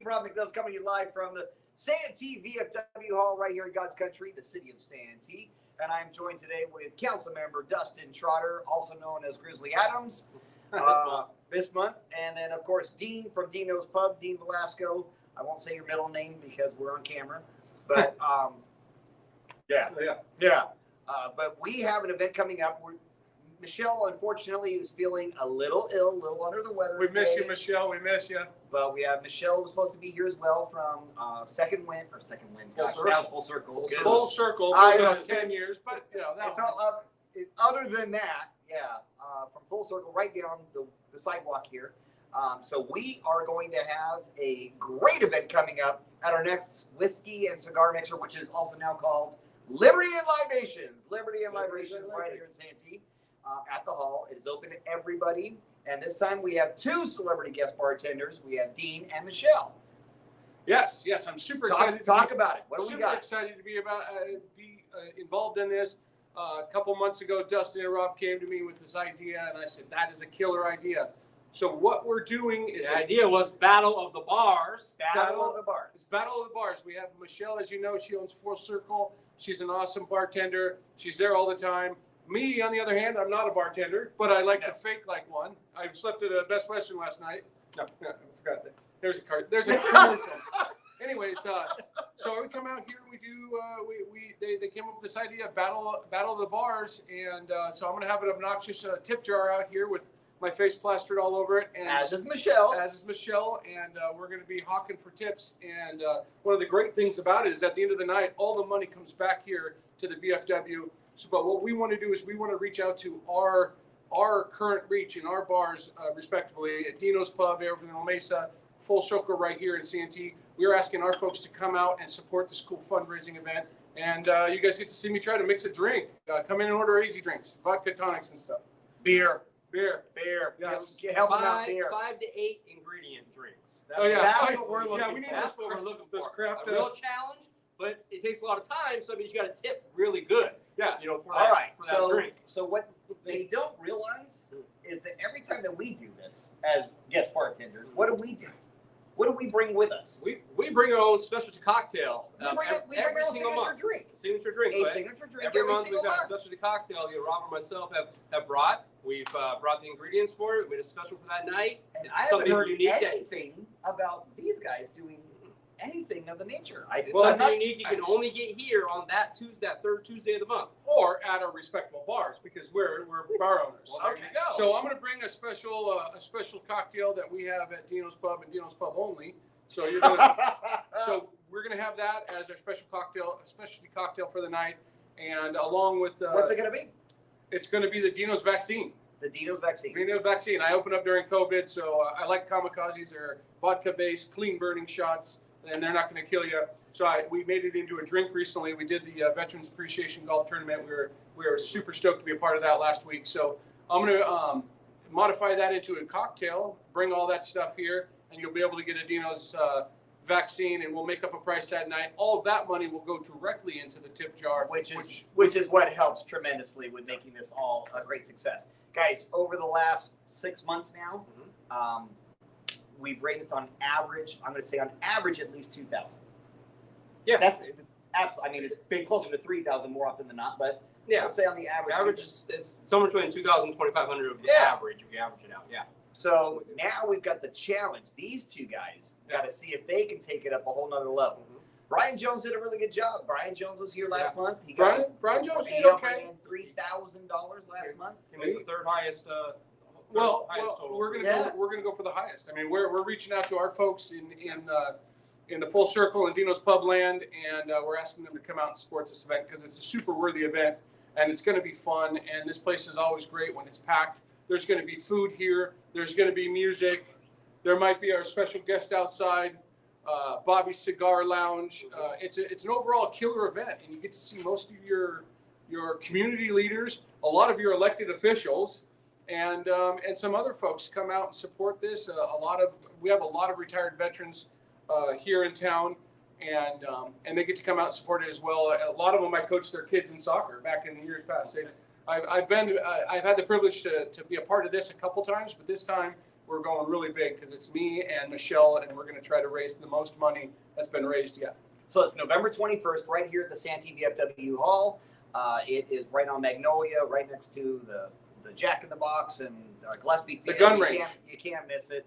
Rob McNelis coming to you live from the Santee VFW Hall right here in God's country, the city of Santee. And I'm joined today with council member Dustin Trotter, also known as Grizzly Adams, this month. And then, of course, Dean from Deano's Pub, Dean Velasco. I won't say your middle name because we're on camera. But, but we have an event coming up. Michelle, unfortunately, is feeling a little ill, a little under the weather. We miss you, Michelle. We miss you. But we have Michelle who's supposed to be here as well from Second Wind. Gosh, now it's full circle. Full circle. For about 10 years, but you know that's all. Other than that, from Full Circle right down the sidewalk here. So we are going to have a great event coming up at our next whiskey and cigar mixer, which is also now called Liberty and Libations. Liberty and Libations right here in Santee. At the hall. It is open to everybody. And this time we have two celebrity guest bartenders. We have Dean and Michelle. Yes, I'm super excited. Talk about it. What do we got? Super excited to be involved in this. A couple months ago, Dustin and Rob came to me with this idea, and I said, that is a killer idea. So what we're doing is... The idea was Battle of the Bars. Battle of the Bars. Battle of the Bars. We have Michelle, as you know, she owns Full Circle. She's an awesome bartender. She's there all the time. Me, on the other hand, I'm not a bartender, but I like to fake like one. I slept at a Best Western last night. No, I forgot that. There's a card. There's a commercial. Anyways, so we come out here and we do. They came up with this idea of battle of the bars, and so I'm gonna have an obnoxious tip jar out here with my face plastered all over it. And as is Michelle. And we're gonna be hawking for tips. And one of the great things about it is at the end of the night, all the money comes back here to the VFW. So, but what we want to do is we want to reach out to our current reach in our bars, respectively, at Deano's Pub over in La Mesa, Full Circle right here in Santee. We are asking our folks to come out and support this cool fundraising event. And you guys get to see me try to mix a drink. Come in and order easy drinks, vodka tonics and stuff. Beer. Yes. Help them out beer. 5 to 8 ingredient drinks. That's what we're looking for. That's what we're looking for. Craft a real challenge, but it takes a lot of time, so it means you got to tip really good. Yeah. You know, for that drink. So what they don't realize is that every time that we do this as guest bartenders, what do we do? What do we bring with us? We bring our own specialty cocktail. We bring our own signature drink. Signature drink. Signature drink every month we've got a specialty cocktail. Rob and myself have brought. We've brought the ingredients for it. We made a special for that night. And I haven't heard anything about these guys doing anything of the nature. Something unique you can only get here on that third Tuesday of the month, or at our respectable bars, because we're bar owners. Well, there you go. So I'm going to bring a special cocktail that we have at Deano's Pub and Deano's Pub only. So so we're going to have that as our special cocktail, a specialty cocktail for the night, and along with what's it going to be? It's going to be the Deano's vaccine. The Deano's vaccine. Deano's vaccine. I opened up during COVID, so I like kamikazes. They're vodka-based, clean-burning shots, and they're not going to kill you. So we made it into a drink recently. We did the Veterans Appreciation Golf Tournament. We were super stoked to be a part of that last week. So I'm going to modify that into a cocktail, bring all that stuff here, and you'll be able to get a Deano's vaccine, and we'll make up a price that night. All of that money will go directly into the tip jar. Which is what helps tremendously with making this all a great success. Guys, over the last 6 months now, we've raised on average, I'm going to say on average, at least $2,000. Yeah. That's absolutely, I mean, it's been closer to $3,000 more often than not, but yeah, I'd say on the average. Average is somewhere between $2,000 and $2,500 of the average if you average it out. Yeah. So now we've got the challenge. These two guys got to see if they can take it up a whole nother level. Mm-hmm. Brian Jones did a really good job. Brian Jones was here last month. He got Brian Jones did okay. $3,000 last month. He was the third highest. Well, we're gonna go for the highest. I mean, we're reaching out to our folks in the Full Circle and Deano's Pub land, and we're asking them to come out and support this event because it's a super worthy event, and it's going to be fun. And this place is always great when it's packed. There's going to be food here. There's going to be music. There might be our special guest outside, Bobby's Cigar Lounge. It's an overall killer event, and you get to see most of your community leaders, a lot of your elected officials, and some other folks come out and support this. We have a lot of retired veterans here in town, and they get to come out and support it as well. A lot of them I coached their kids in soccer back in years past. I've had the privilege to be a part of this a couple times, but this time we're going really big because it's me and Michelle, and we're going to try to raise the most money that's been raised yet. So it's November 21st, right here at the Santee VFW Hall. It is right on Magnolia, right next to the Jack in the Box and Gillespie Field. The gun range. You can't miss it.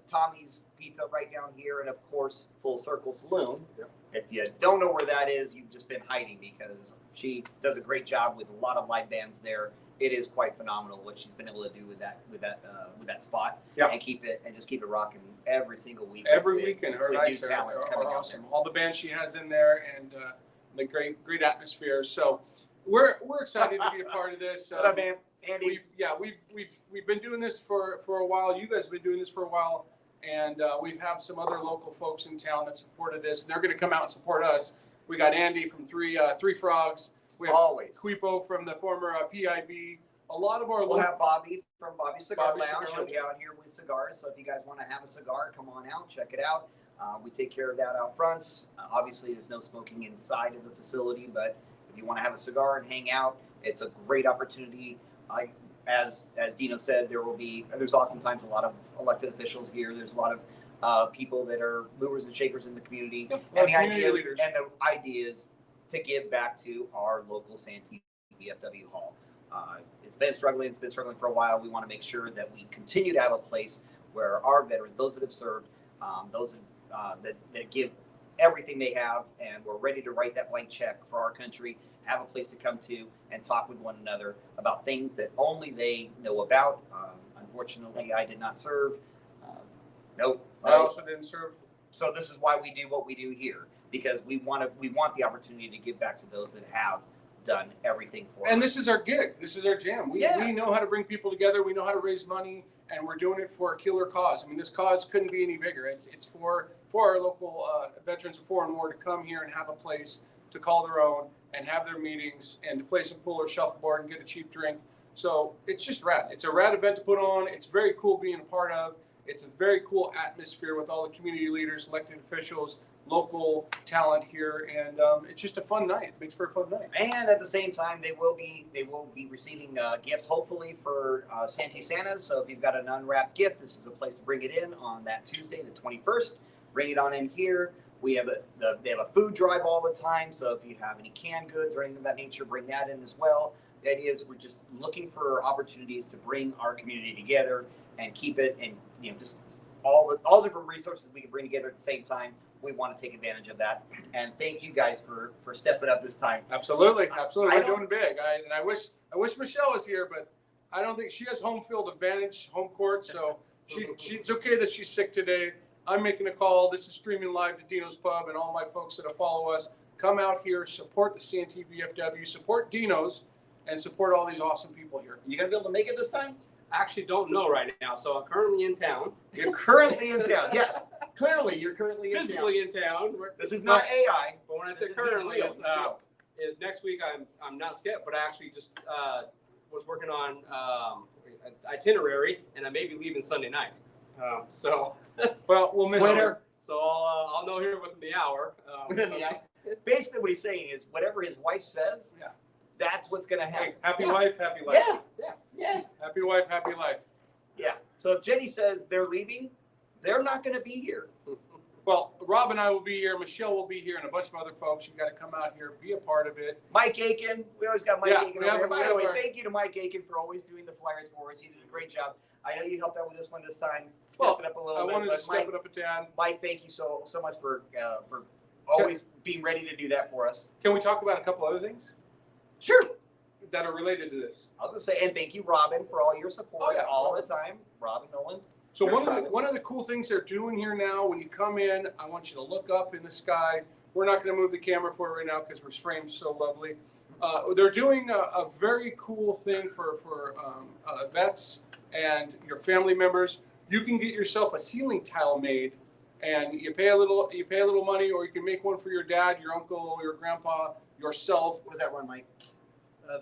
Tommy's Pizza right down here, and of course, Full Circle Saloon. Yep. If you don't know where that is, you've just been hiding because she does a great job with a lot of live bands there. It is quite phenomenal what she's been able to do with that spot, Yep. and keep it rocking every single week. Every weekend, her with nights new are talent coming out awesome. there. All the bands she has in there, and the great atmosphere. So we're excited to be a part of this. What up, man? Andy? We've been doing this for a while. You guys have been doing this for a while, and we have some other local folks in town that supported this. And they're going to come out and support us. We got Andy from Three Frogs. We have Always. Quipo from the former PIB. A lot of our We'll have Bobby from Bobby's Cigar Bobby's Lounge. Cigar He'll be out here with cigars. So if you guys want to have a cigar, come on out, check it out. We take care of that out front. Obviously, there's no smoking inside of the facility, but if you want to have a cigar and hang out, it's a great opportunity. As Dino said, there's oftentimes a lot of elected officials here. There's a lot of people that are movers and shakers in the community, Yep, and community the ideas to give back to our local Santee VFW Hall. It's been struggling for a while. We want to make sure that we continue to have a place where our veterans, those that have served, those that give everything they have, and we're ready to write that blank check for our country, have a place to come to and talk with one another about things that only they know about. Unfortunately, I did not serve. Nope. I also didn't serve. So this is why we do what we do here, because we want the opportunity to give back to those that have done everything for us. And this is our gig. This is our jam. We know how to bring people together. We know how to raise money, and we're doing it for a killer cause. I mean, this cause couldn't be any bigger. It's for our local veterans of foreign war to come here and have a place to call their own and have their meetings and to play some pool or shuffleboard and get a cheap drink. So it's just rad. It's a rad event to put on. It's very cool being a part of. It's a very cool atmosphere with all the community leaders, elected officials, local talent here, and it's just a fun night. It makes for a fun night. And at the same time, they will be receiving gifts, hopefully, for Santee Santas. So if you've got an unwrapped gift, this is a place to bring it in on that Tuesday, the 21st. Bring it on in here. We have they have a food drive all the time. So if you have any canned goods or anything of that nature, bring that in as well. The idea is we're just looking for opportunities to bring our community together and keep it, and just all different resources we can bring together at the same time. We want to take advantage of that, and thank you guys for stepping up this time. Absolutely. We're doing big. I wish Michelle was here, but I don't think she has home field advantage, home court. So it's okay that she's sick today. I'm making a call. This is streaming live to Dino's Pub, and all my folks that follow us, come out here, support the Santee VFW, support Dino's, and support all these awesome people here. You gonna be able to make it this time? I actually don't know right now, so I'm currently in town. You're currently in town. Yes, clearly you're currently in Physically town. in town. This is not AI. But when I This say is currently, real. is next week I'm not skipped, but I actually just was working on an itinerary, and I may be leaving Sunday night. Well, we'll miss Winner. her. So I'll know here within the hour. Within the hour. Basically, what he's saying is whatever his wife says, Yeah. that's what's gonna happen. Hey, happy wife, happy life. Yeah. Happy wife, happy life. Yeah. So if Jenny says they're leaving, they're not gonna be here. Well, Rob and I will be here. Michelle will be here, and a bunch of other folks. You got to come out here, be a part of it. Mike Aiken, we always got Mike Aiken we have over here. By the way, our- thank you to Mike Aiken for always doing the flyers for us. He did a great job. I know you helped out with this one this time. Well, Step it up a I little bit. wanted to But step it up a tad. Mike, thank you so much for always being ready to do that for us. Can we talk about a couple other things Sure. that are related to this? I was gonna say, and thank you, Robin, for all your support Oh, yeah. all the time. Robin Nolan. So Here's one of the cool things they're doing here now, when you come in, I want you to look up in the sky. We're not going to move the camera for it right now because we're framed so lovely. They're doing a very cool thing for vets and your family members. You can get yourself a ceiling tile made, and you pay a little money, or you can make one for your dad, your uncle, your grandpa, yourself. What was that one, Mike?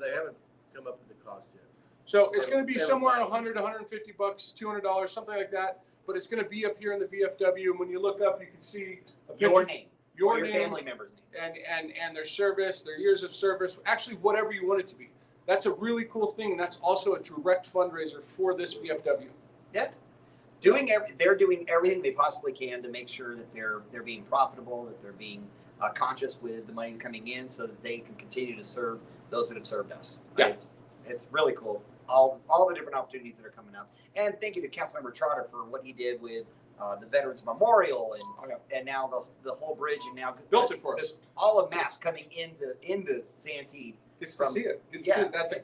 They haven't come up with the cost yet. So it's going to be They have somewhere a $100, $150, $200, something like that. But it's going to be up here in the VFW, and when you look up, you can see a picture, Your name. your or your name, family member's name. and their service, their years of service, actually whatever you want it to be. That's a really cool thing, and that's also a direct fundraiser for this VFW. Yeah. they're doing everything they possibly can to make sure that they're being profitable, that they're being conscious with the money coming in, so that they can continue to serve those that have served us. Yeah. It's really cool. All the different opportunities that are coming up. And thank you to Councilmember Trotter for what he did with the Veterans Memorial and now the whole bridge, and now Built it for us. all of mass coming into Santee. It's to see it. That's a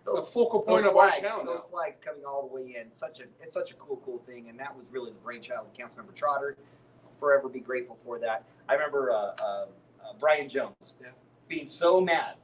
Those focal point those of our flags, town. those flags coming all the way in. It's such a cool thing, and that was really the brainchild of Councilmember Trotter. I'll forever be grateful for that. I remember Brian Jones being so mad.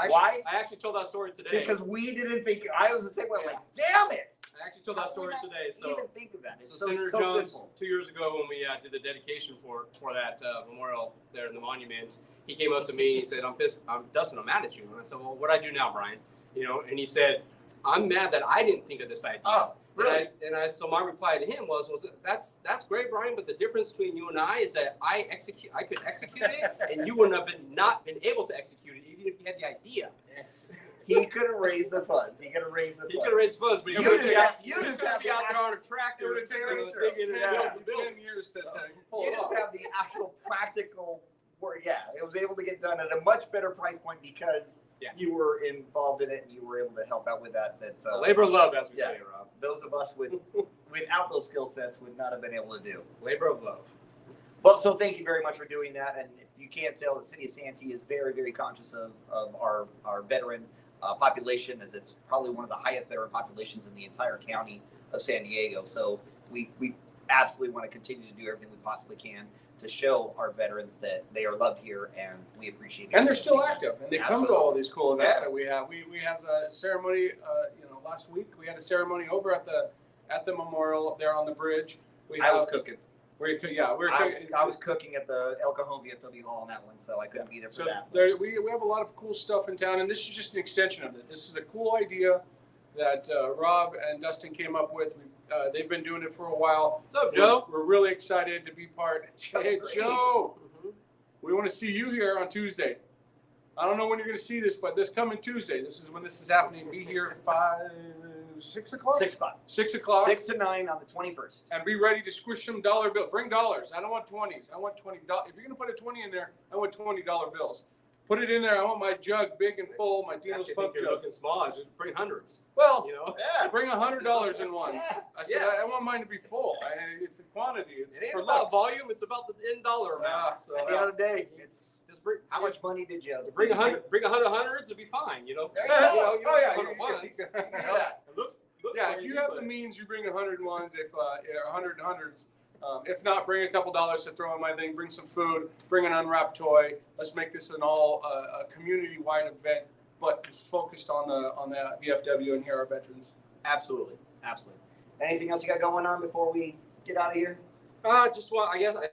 Why? I actually told that story today. Because we didn't think. I was the same way. I'm like, damn it! I actually told that story today. So even think of that. It's Senator so Jones, simple. 2 years ago when we did the dedication for that memorial there in the monument, he came up to me and he said, "I'm pissed. Dustin, I'm mad at you." And I said, "Well, what do I do now, Brian?" And he said, "I'm mad that I didn't think of this idea." Oh, really? So my reply to him was that's great, Brian, but the difference between you and I is that I could execute it, and you wouldn't have not been able to execute it, even if you had the idea. He could have raised the funds. He could have raised the funds. He could have raised funds, but You you just could be out there on a tractor. It would have taken us digging it 10 out and building. years to You just have the actual practical work. Yeah, it was able to get done at a much better price point because you were involved in it and you were able to help out with that. Labor of love, as we say, Rob. Those of us without those skill sets would not have been able to do. Labor of love. Well, so thank you very much for doing that. And if you can't tell, the city of Santee is very, very conscious of our veteran population, as it's probably one of the highest veteran populations in the entire county of San Diego. So we absolutely want to continue to do everything we possibly can to show our veterans that they are loved here and we appreciate it. And they're still active, and they come to all these cool events that we have. We have a ceremony. Last week we had a ceremony over at the memorial there on the bridge. I was cooking. I was cooking at the El Cajon VFW Hall on that one, so I couldn't be there for that. We have a lot of cool stuff in town, and this is just an extension of it. This is a cool idea that Rob and Dustin came up with. They've been doing it for a while. What's up, Joe? We're really excited to be part. Hey, Joe, we want to see you here on Tuesday. I don't know when you're going to see this, but this coming Tuesday, this is when this is happening. Be here 6 o'clock? 6 o'clock. 6 o'clock. 6 to 9 on the 21st. And be ready to squish some dollar bills. Bring dollars. I don't want 20s. I want $20. If you're going to put a 20 in there, I want $20 bills. Put it in there. I want my jug big and full, my Deano's pump you're jug. looking small. I should bring hundreds. Well, Yeah. bring $100 in ones. Yeah. I said, I want mine to be full. It's a quantity. It's It ain't for about looks. volume. It's about the end dollar amount. So At the end of the day, it's just bring how much money did you bring 100. Bring 100 hundreds. It'll be fine. There you go. You don't yeah, have you 100 ones. do that. It looks Yeah, like if you do, have but- the means, you bring 100 ones. If 100 hundreds. If not, bring a couple dollars to throw in my thing. Bring some food. Bring an unwrapped toy. Let's make this an all a community-wide event, but it's focused on the VFW and here our veterans. Absolutely. Anything else you got going on before we get out of here? I guess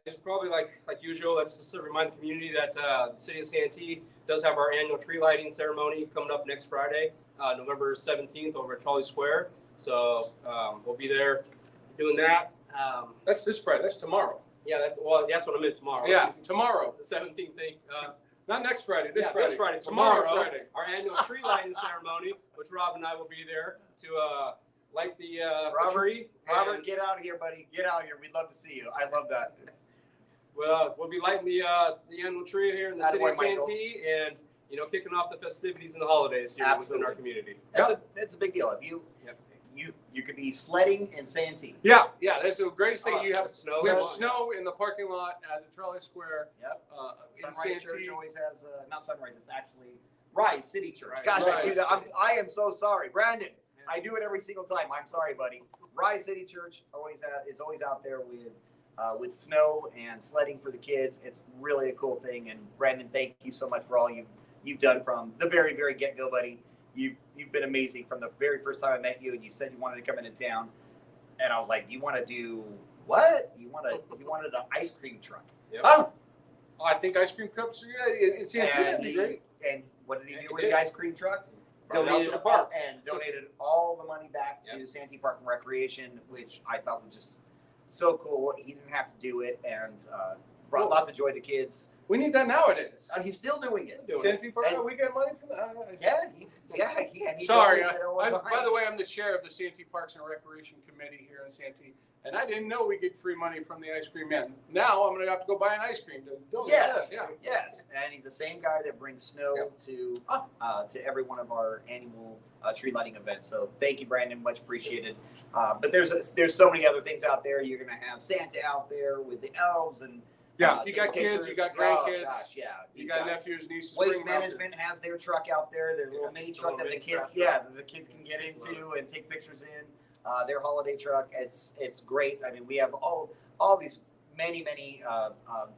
it's probably like usual. Let's just remind the community that the city of Santee does have our annual tree lighting ceremony coming up next Friday, November 17th, over at Trolley Square. So we'll be there doing that. That's this Friday. That's tomorrow. Yeah, that's what I meant tomorrow. Yeah, tomorrow. The 17th thing. Not next Friday. This Yeah, Friday. this Friday. Tomorrow. Tomorrow. Friday. Our annual tree lighting ceremony, which Rob and I will be there to light the tree. Robert, And get out here, buddy. Get out here. We'd love to see you. I love that. we'll be lighting the annual tree here in the city of Santee, and kicking off the festivities and the holidays here within our community. That's a big deal. If you could be sledding in Santee. Yeah, that's the greatest thing. You have snow. We have snow in the parking lot at the Trolley Square. Yep. In Sunrise Santee. Church always has not Sunrise. It's actually Rise City Church. Rise. Gosh, I do Rise. that. I am so sorry, Brandon. I do it every single time. I'm sorry, buddy. Rise City Church is always out there with snow and sledding for the kids. It's really a cool thing. And Brandon, thank you so much for all you've done from the very, very get-go, buddy. You've been amazing from the very first time I met you, and you said you wanted to come into town, and I was like, "You want to do what? You wanted an ice cream truck?" Yep. Oh, I think ice cream cups in Santee would be great. And what did he do he with did. the ice cream truck? Brought it out to the park. Donated all the money back to Santee Park and Recreation, which I thought was just so cool. He didn't have to do it, and brought lots of joy to kids. We need that nowadays. He's still doing it. Santee Park, we get money from that. He Sorry, donates it all the time. by the way, I'm the chair of the Santee Parks and Recreation Committee here in Santee, and I didn't know we get free money from the ice cream man. Now I'm going to have to go buy an ice cream to donate. Yes, and he's the same guy that brings snow to every one of our annual tree lighting events. So thank you, Brandon, much appreciated. But there's so many other things out there. You're going to have Santa out there with the elves and. You got kids, you got grandkids, you got nephews, nieces. Waste Management has their truck out there, their little mini truck that the kids can get into and take pictures in. Their holiday truck, it's great. I mean, we have all these many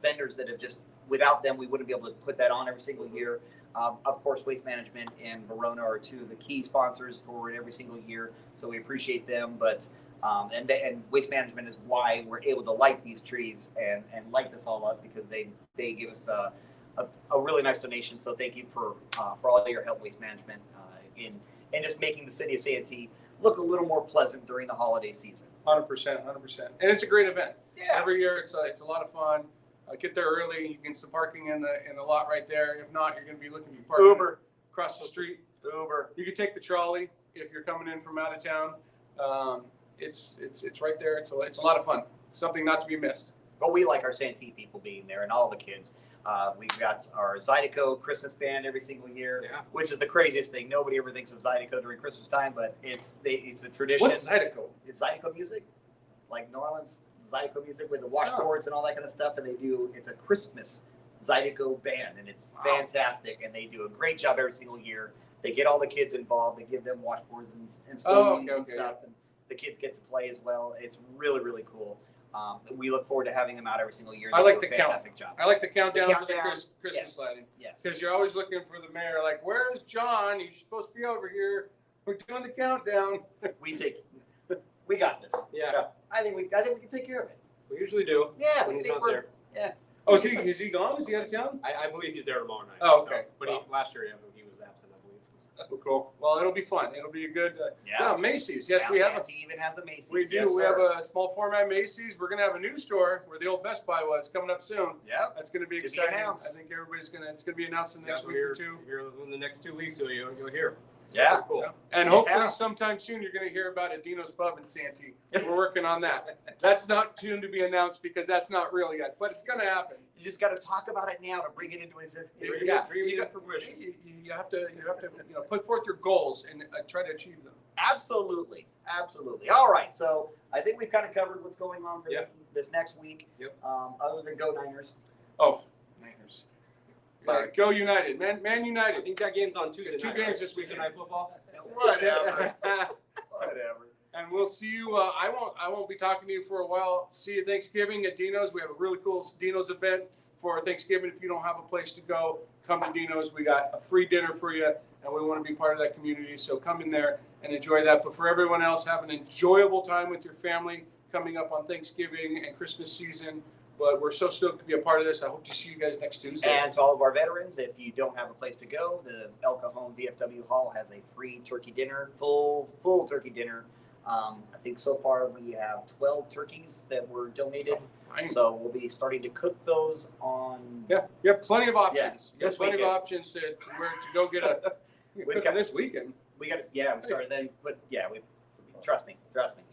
vendors that have just without them we wouldn't be able to put that on every single year. Of course, Waste Management and Verona are two of the key sponsors for it every single year, so we appreciate them. But and Waste Management is why we're able to light these trees and light this all up, because they give us a really nice donation. So thank you for all your help, Waste Management, in just making the city of Santee look a little more pleasant during the holiday season. 100%. And it's a great event. Yeah. Every year it's a lot of fun. Get there early. You can get some parking in the lot right there. If not, you're going to be looking for parking Uber across the street. Uber. You can take the trolley if you're coming in from out of town. It's right there. It's a lot of fun. Something not to be missed. But we like our Santee people being there and all the kids. We've got our Zydeco Christmas band every single year, which is the craziest thing. Nobody ever thinks of Zydeco during Christmas time, but it's a tradition. What's Zydeco? It's Zydeco music, like New Orleans Zydeco music with the washboards and all that kind of stuff. And it's a Christmas Zydeco band, and it's fantastic. And they do a great job every single year. They get all the kids involved. They give them washboards and spoons and stuff. And the kids get to play as well. It's really, really cool. We look forward to having them out every single year. I like the fantastic job. I like the countdown to the Christmas lighting. Yes. Because you're always looking for the mayor, like, where's John? He's supposed to be over here. We're doing the countdown. We got this. Yeah. I think we can take care of it. We usually do. Yeah. When he's not there. Yeah. Oh, is he gone? Is he out of town? I believe he's there tomorrow night. Oh, okay. But last year he was absent, I believe. Cool. Well, it'll be fun. It'll be a good. Macy's. Yes, we have. Even has a Macy's. We do. Yes, we have a small format Macy's. We're gonna have a new store where the old Best Buy was coming up soon. Yeah. That's gonna be exciting. I think everybody's gonna. It's gonna be announced in the next week or two. Here in the next 2 weeks, you'll hear. So yeah. Cool. Yeah. And hopefully sometime soon you're going to hear about a Deano's Pub in Santee. We're working on that. That's not soon to be announced because that's not real yet, but it's going to happen. You just got to talk about it now to bring it into his You have to put forth your goals and try to achieve them. Absolutely. All right, so I think we've kind of covered what's going on for this next week. Yep. Other than Go Niners. Oh, Niners. Sorry, Go United, Man United. I think that game's on Tuesday night. Two games this weekend. Tuesday night football. Whatever. And we'll see you. I won't be talking to you for a while. See you Thanksgiving at Deano's. We have a really cool Deano's event for Thanksgiving. If you don't have a place to go, come to Deano's. We got a free dinner for you, and we want to be part of that community. So come in there and enjoy that. But for everyone else, have an enjoyable time with your family coming up on Thanksgiving and Christmas season. But we're so stoked to be a part of this. I hope to see you guys next Tuesday. And to all of our veterans, if you don't have a place to go, the El Cajon VFW Hall has a free turkey dinner, full turkey dinner. I think so far we have 12 turkeys that were donated. So we'll be starting to cook those on. Yeah, you have plenty of options. Yeah, you have plenty of options to go get a. We've got this weekend. We got to. Yeah, we started then. But yeah, we. Trust me.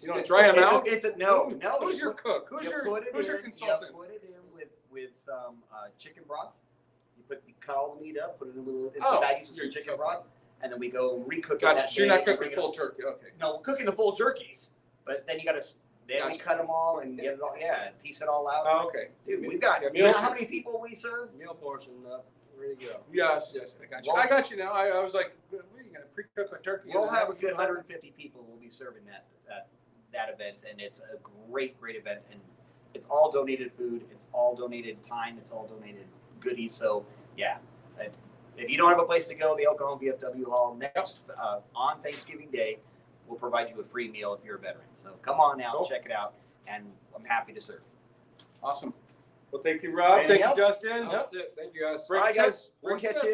You don't dry them out. No. Who's your cook? Who's your consultant? You put it in with some chicken broth. You cut all the meat up, put it in some baggies with some chicken broth, and then we go recook it. Gotcha. So you're not cooking full turkey. Okay. No, we're cooking the full turkeys, but then you got to. Then we cut them all and get it all. Yeah, and piece it all out. Oh, okay. Dude, we've got. You know how many people we serve? Meal portion. Ready to go. Yes, I got you. I got you now. I was like, what are you gonna pre-cook a turkey? We'll have a good 150 people. We'll be serving that event, and it's a great event, and it's all donated food, it's all donated time, it's all donated goodies. So yeah, if you don't have a place to go, the El Cajon VFW Hall next on Thanksgiving Day will provide you a free meal if you're a veteran. So come on out, check it out, and I'm happy to serve. Awesome. Well, thank you, Rob. Anything thank you, else? Justin. That's it. Thank you, guys. All right, guys. We'll catch you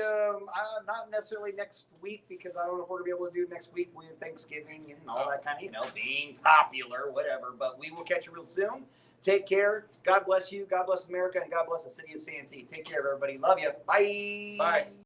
not necessarily next week, because I don't know if we're going to be able to do next week with Thanksgiving and all that kind of, being popular, whatever. But we will catch you real soon. Take care. God bless you. God bless America, and God bless the city of Santee. Take care, everybody. Love you. Bye. Bye.